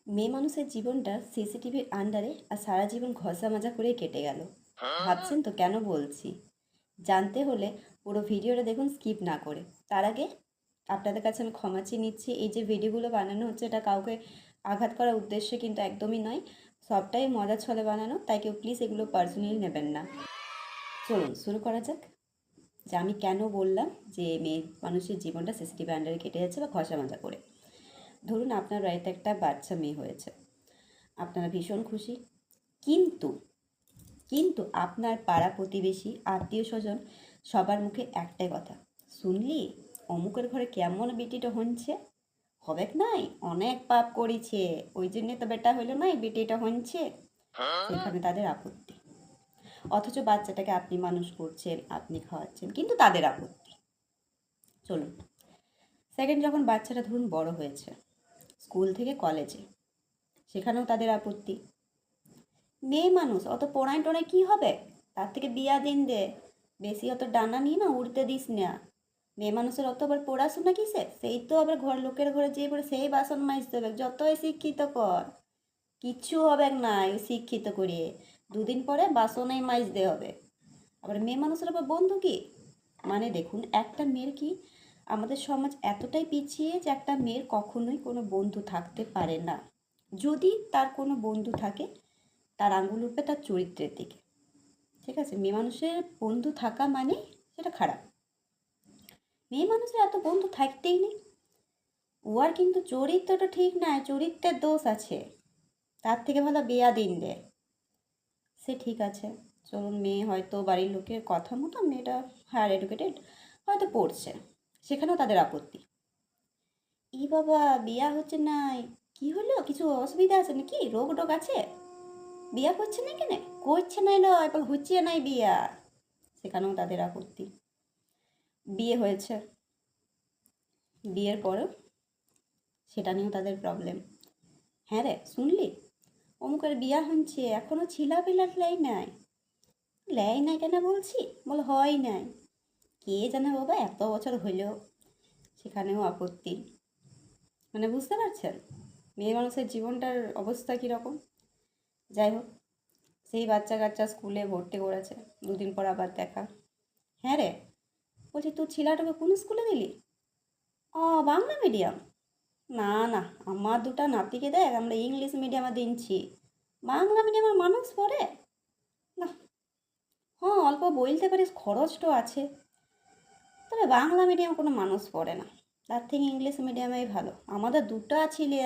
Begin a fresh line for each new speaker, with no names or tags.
মেয়ে মানুষের জীবনটা সিসিটিভির আন্ডারে আর সারা জীবন ঘষা মাজা করেই কেটে গেল। ভাবছেন তো কেন বলছি? জানতে হলে পুরো ভিডিওটা দেখুন, স্কিপ না করে। তার আগে আপনাদের কাছে আমি ক্ষমা চেয়ে নিচ্ছি। এই যে ভিডিওগুলো বানানো হচ্ছে, এটা কাউকে আঘাত করার উদ্দেশ্যে কিন্তু একদমই নয়। সবটাই মজার ছলে বানানো, তাই কেউ প্লিজ এগুলো পার্সোনালি নেবেন না। চলুন শুরু করা যাক। যে আমি কেন বললাম যে মেয়ে মানুষের জীবনটা সিসিটিভি আন্ডারে কেটে যাচ্ছে বা ঘষা মাজা করে। ধরুন আপনার বাড়িতে একটা বাচ্চা মেয়ে হয়েছে, আপনারা ভীষণ খুশি। কিন্তু কিন্তু আপনার পাড়া প্রতিবেশী আত্মীয় স্বজন সবার মুখে একটাই কথা, শুনলি অমুকের ঘরে কেমন বেটিটা হচ্ছে, হবেক নাই অনেক পাপ করেছে, ওই জন্যে তো বেটা হইলো নাই, বেটিটা হচ্ছে। সেখানে তাদের আপত্তি। অথচ বাচ্চাটাকে আপনি মানুষ করছেন, আপনি খাওয়াচ্ছেন, কিন্তু তাদের আপত্তি। চলুন, সেকেন্ড যখন বাচ্চাটা ধরুন বড় হয়েছে, স্কুল থেকে কলেজে, সেখানেও তাদের আপত্তি। মেয়ে মানুষ অত পড়ায় টড়ায় কী হবে, তার থেকে বিয়া দিন দে, বেশি অত ডানা নিয়ে না উড়তে দিস না। মেয়ে মানুষের অত আবার পড়াশোনা কিসে, সেই তো আবার ঘর লোকের ঘরে যেয়ে পড়ে সেই বাসন মাজতে হবে, যতই শিক্ষিত কর কিচ্ছু হবে না। ওই শিক্ষিত করিয়ে দুদিন পরে বাসনেই মাজতে হবে। আবার মেয়ে মানুষের আবার বন্ধু কি, মানে দেখুন, একটা মেয়ের কি, আমাদের সমাজ এতটাই পিছিয়ে যে একটা মেয়ের কখনোই কোনো বন্ধু থাকতে পারে না। যদি তার কোনো বন্ধু থাকে, তার আঙুল উঠবে তার চরিত্রের দিকে। ঠিক আছে, মেয়ে মানুষের বন্ধু থাকা মানে সেটা খারাপ। মেয়ে মানুষের এত বন্ধু থাকতেই নেই, উহার কিন্তু চরিত্রটা ঠিক নাই, চরিত্রের দোষ আছে। তার থেকে ভালো বিয়া দিন দে। সে ঠিক আছে, চলুন মেয়ে হয়তো বাড়ির লোকের কথা মতো মেয়েটা হায়ার এডুকেটেড, হয়তো পড়ছে, সেখানেও তাদের আপত্তি। ই বাবা, বিয়া হচ্ছে নাই, কি হলো, কিছু অসুবিধা আছে নাকি, রোগ টোগ আছে, বিয়া করছে না কেন, করছে নাই লো এবার হচ্ছে নাই বিয়া, সেখানেও তাদের আপত্তি। বিয়ে হয়েছে, বিয়ের পরেও সেটা নিয়েও তাদের প্রবলেম। হ্যাঁ রে, শুনলি অমুকের বিয়া হচ্ছে, এখনো ছিলা পিলা লেয় নাই। লেয় নাই কেন বলছি, বল হয় নাই, কে জানে বাবা, এত বছর হইলেও, সেখানেও আপত্তি। মানে বুঝতে পারছেন মেয়ে মানুষের জীবনটার অবস্থা কীরকম। যাই হোক, সেই বাচ্চা কাচ্চা স্কুলে ভর্তি করেছে, দুদিন পর আবার দেখা। হ্যাঁ রে, বলছি তুই ছেলেটাকে কোন স্কুলে দিলি? ও, বাংলা মিডিয়াম। না না, আমার দুটা নাতিকে দেখ, আমরা ইংলিশ মিডিয়ামে দিচ্ছি, বাংলা মিডিয়ামের মানুষ পড়ে না। হ্যাঁ, অল্প বলতে পারিস, খরচটাও আছে, তবে বাংলা মিডিয়াম কোনো মানুষ পড়ে না, তার থেকে ইংলিশ মিডিয়ামেই ভালো। আমাদের দুটা ছেলে